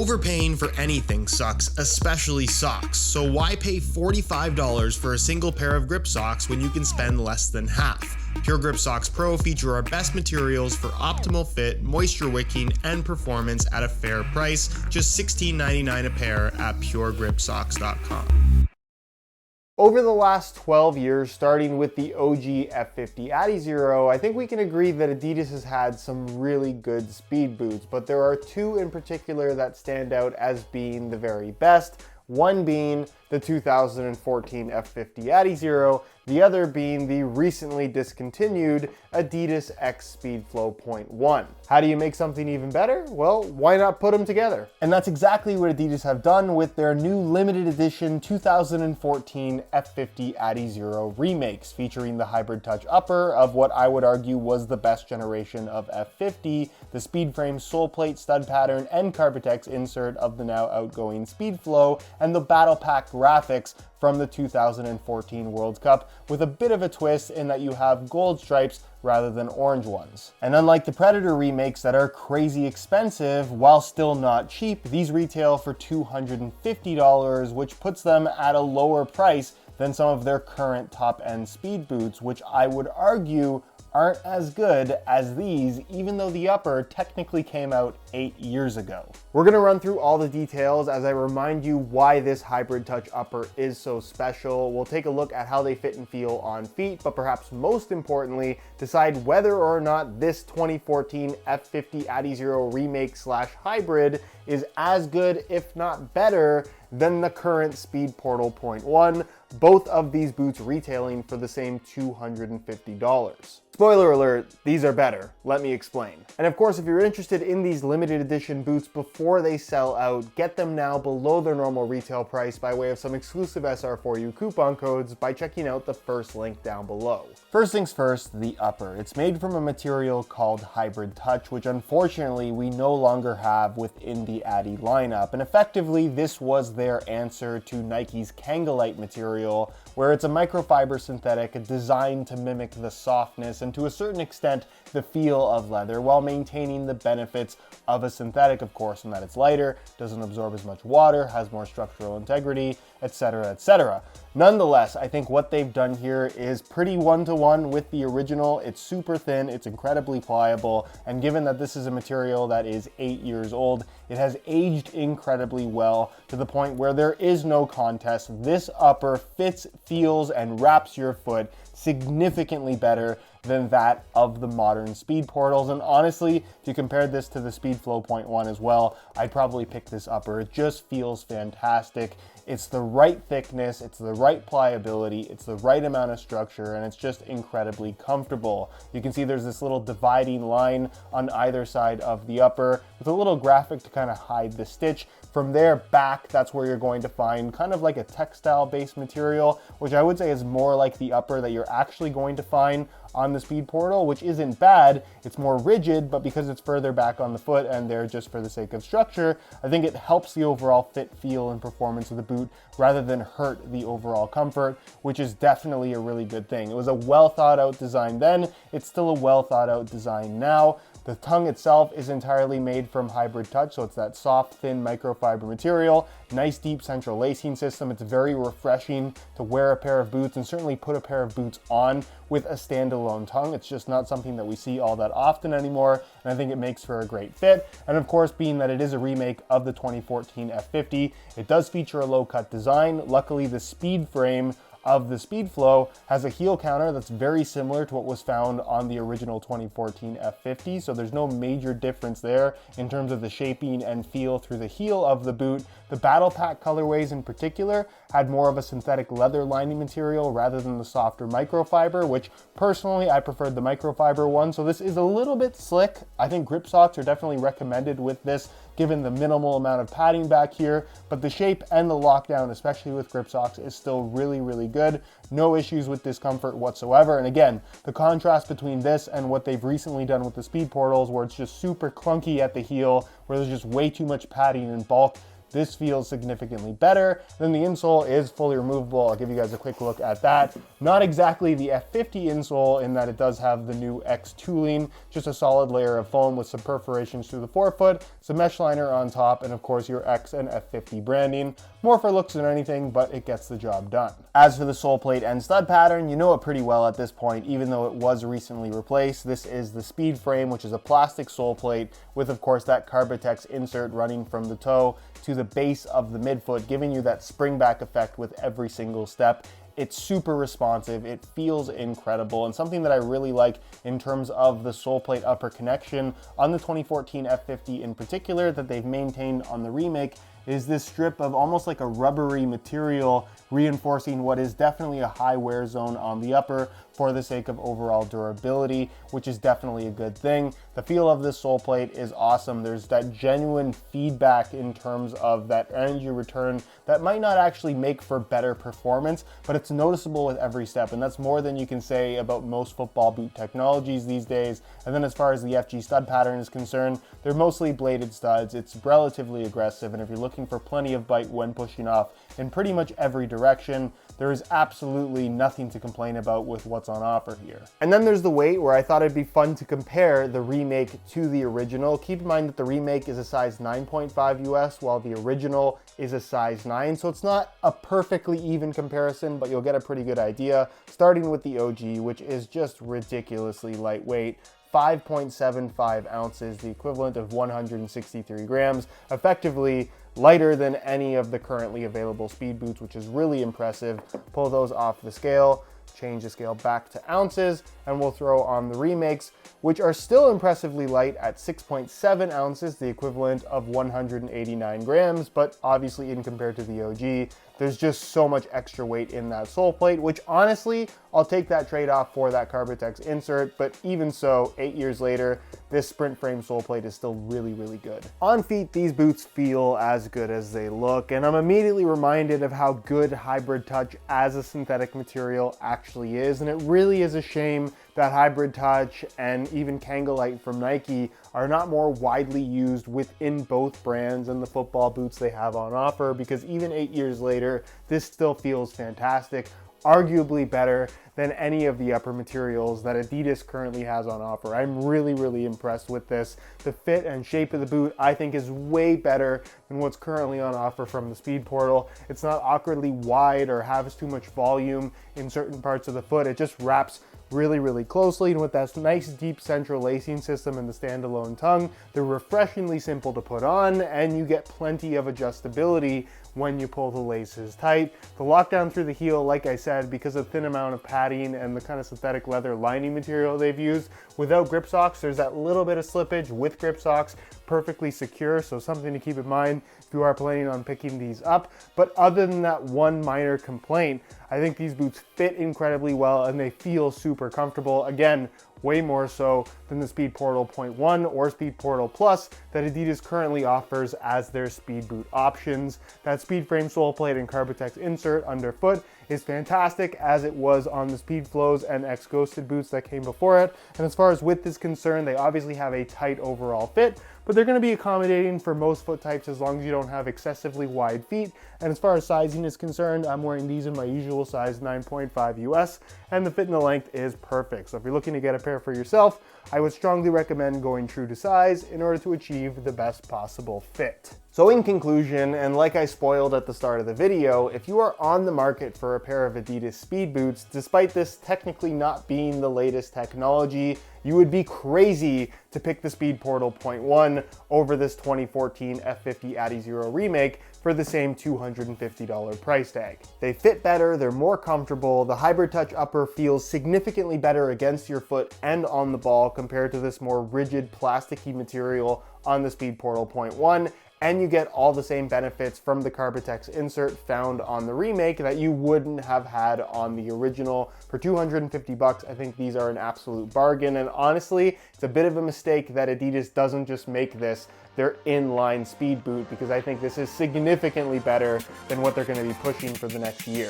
Overpaying for anything sucks, especially socks, so why pay $45 for a single pair of grip socks when you can spend less than half? Pure Grip Socks Pro feature our best materials for optimal fit, moisture wicking, and performance at a fair price, just $16.99 a pair at puregripsocks.com. Over the last 12 years, starting with the OG F50 adizero, I think we can agree that Adidas has had some really good speed boots, but there are two in particular that stand out as being the very best. One being the 2014 F50 adizero, the other being the recently discontinued Adidas X Speedflow.1. How do you make something even better? Well, why not put them together? And that's exactly what Adidas have done with their new limited edition 2014 F50 adizero remakes, featuring the HybridTouch upper of what I would argue was the best generation of F50, the speed frame Soleplate stud pattern and Carbitex insert of the now outgoing Speedflow, and the battle pack graphics from the 2014 World Cup, with a bit of a twist in that you have gold stripes rather than orange ones. And unlike the Predator remakes that are crazy expensive, while still not cheap, these retail for $250, which puts them at a lower price than some of their current top-end speed boots, which I would argue aren't as good as these, even though the upper technically came out 8 years ago. We're gonna run through all the details as I remind you why this HybridTouch upper is so special. We'll take a look at how they fit and feel on feet, but perhaps most importantly, decide whether or not this 2014 F50 adizero remake / hybrid is as good, if not better, than the current Speedportal.1, both of these boots retailing for the same $250. Spoiler alert, these are better. Let me explain. And of course, if you're interested in these limited edition boots before they sell out, get them now below their normal retail price by way of some exclusive SR4U coupon codes by checking out the first link down below. First things first, the upper. It's made from a material called HybridTouch, which unfortunately we no longer have within the Adi lineup. And effectively, this was their answer to Nike's Kangalite material, where it's a microfiber synthetic designed to mimic the softness and to a certain extent the feel of leather, while maintaining the benefits of a synthetic, of course, in that it's lighter, doesn't absorb as much water, has more structural integrity, etc., etc. Nonetheless, I think what they've done here is pretty one-to-one with the original. It's super thin, it's incredibly pliable, and given that this is a material that is 8 years old, it has aged incredibly well to the point where there is no contest. This upper fits, feels, and wraps your foot significantly better than that of the modern speed portals. And honestly, if you compare this to the Speedflow.1 as well, I'd probably pick this upper. It just feels fantastic. It's the right thickness, it's the right pliability, it's the right amount of structure, and it's just incredibly comfortable. You can see there's this little dividing line on either side of the upper with a little graphic to kind of hide the stitch. From there back, that's where you're going to find kind of like a textile-based material, which I would say is more like the upper that you're actually going to find on the Speed Portal, which isn't bad. It's more rigid, but because it's further back on the foot and there just for the sake of structure, I think it helps the overall fit, feel, and performance of the boot rather than hurt the overall comfort, which is definitely a really good thing. It was a well thought out design then, it's still a well thought out design now. The tongue itself is entirely made from HybridTouch, so it's that soft, thin microfiber material. Nice deep central lacing system. It's very refreshing to wear a pair of boots and certainly put a pair of boots on with a standalone tongue. It's just not something that we see all that often anymore, and I think it makes for a great fit. And of course, being that it is a remake of the 2014 F50, it does feature a low-cut design. Luckily, the speed frame of the Speedflow has a heel counter that's very similar to what was found on the original 2014 F50, so there's no major difference there in terms of the shaping and feel through the heel of the boot. The battle pack colorways in particular had more of a synthetic leather lining material rather than the softer microfiber, which personally I preferred the microfiber one, so this is a little bit slick. I think grip socks are definitely recommended with this, given the minimal amount of padding back here, but the shape and the lockdown, especially with grip socks, is still really, really good. No issues with discomfort whatsoever. And again, the contrast between this and what they've recently done with the speed portals, where it's just super clunky at the heel, where there's just way too much padding and bulk, this feels significantly better. Then the insole is fully removable. I'll give you guys a quick look at that. Not exactly the F50 insole in that it does have the new X tooling, just a solid layer of foam with some perforations through the forefoot, some mesh liner on top, and of course your X and F50 branding. More for looks than anything, but it gets the job done. As for the sole plate and stud pattern, you know it pretty well at this point, even though it was recently replaced. This is the Speed Frame, which is a plastic sole plate with, of course, that HybridTouch insert running from the toe to the base of the midfoot, giving you that spring back effect with every single step. It's super responsive, it feels incredible, and something that I really like in terms of the sole plate upper connection on the 2014 F50 in particular that they've maintained on the remake is this strip of almost like a rubbery material reinforcing what is definitely a high wear zone on the upper for the sake of overall durability, which is definitely a good thing. The feel of this sole plate is awesome. There's that genuine feedback in terms of that energy return that might not actually make for better performance, but it's noticeable with every step, and that's more than you can say about most football boot technologies these days. And then as far as the FG stud pattern is concerned, they're mostly bladed studs. It's relatively aggressive, and if you're looking for plenty of bite when pushing off in pretty much every direction, there is absolutely nothing to complain about with what's on offer here. And then there's the weight, where I thought it'd be fun to compare the remake to the original. Keep in mind that the remake is a size 9.5 US, while the original is a size 9, so it's not a perfectly even comparison, but you'll get a pretty good idea, starting with the OG, which is just ridiculously lightweight. 5.75 ounces, the equivalent of 163 grams, effectively lighter than any of the currently available speed boots, which is really impressive. Pull those off the scale, change the scale back to ounces, and we'll throw on the remakes, which are still impressively light at 6.7 ounces, the equivalent of 189 grams, but obviously in compared to the OG, there's just so much extra weight in that sole plate, which honestly, I'll take that trade-off for that HybridTouch insert, but even so, 8 years later, this sprint frame sole plate is still really, really good. On feet, these boots feel as good as they look, and I'm immediately reminded of how good HybridTouch as a synthetic material actually is, and it really is a shame that HybridTouch and even Kangolite from Nike are not more widely used within both brands and the football boots they have on offer, because even 8 years later, this still feels fantastic, arguably better than any of the upper materials that Adidas currently has on offer. I'm really, really impressed with this. The fit and shape of the boot, I think, is way better than what's currently on offer from the Speedportal. It's not awkwardly wide or has too much volume in certain parts of the foot. It just wraps really, really closely, and with that nice deep central lacing system and the standalone tongue, they're refreshingly simple to put on, and you get plenty of adjustability when you pull the laces tight. The lockdown through the heel, like I said, because of the thin amount of padding and the kind of synthetic leather lining material they've used, without grip socks, there's that little bit of slippage. With grip socks, perfectly secure, so something to keep in mind if you are planning on picking these up. But other than that one minor complaint, I think these boots fit incredibly well and they feel super comfortable. Again, way more so than the Speedportal.1 or Speedportal Plus that Adidas currently offers as their speed boot options. That speed frame sole plate and HybridTouch insert underfoot is fantastic, as it was on the Speedflows and X Ghosted boots that came before it. And as far as width is concerned, they obviously have a tight overall fit, but they're going to be accommodating for most foot types as long as you don't have excessively wide feet. And as far as sizing is concerned, I'm wearing these in my usual size 9.5 US, and the fit and the length is perfect. So if you're looking to get a pair for yourself, I would strongly recommend going true to size in order to achieve the best possible fit. So in conclusion, and like I spoiled at the start of the video, if you are on the market for a pair of Adidas speed boots, despite this technically not being the latest technology, you would be crazy to pick the Speedportal.1 over this 2014 F50 Adizero remake for the same $250 price tag. They fit better, they're more comfortable, the HybridTouch upper feels significantly better against your foot and on the ball compared to this more rigid plasticky material on the Speedportal.1, and you get all the same benefits from the HybridTouch insert found on the remake that you wouldn't have had on the original. For $250, I think these are an absolute bargain, and honestly, it's a bit of a mistake that Adidas doesn't just make this their inline speed boot, because I think this is significantly better than what they're going to be pushing for the next year.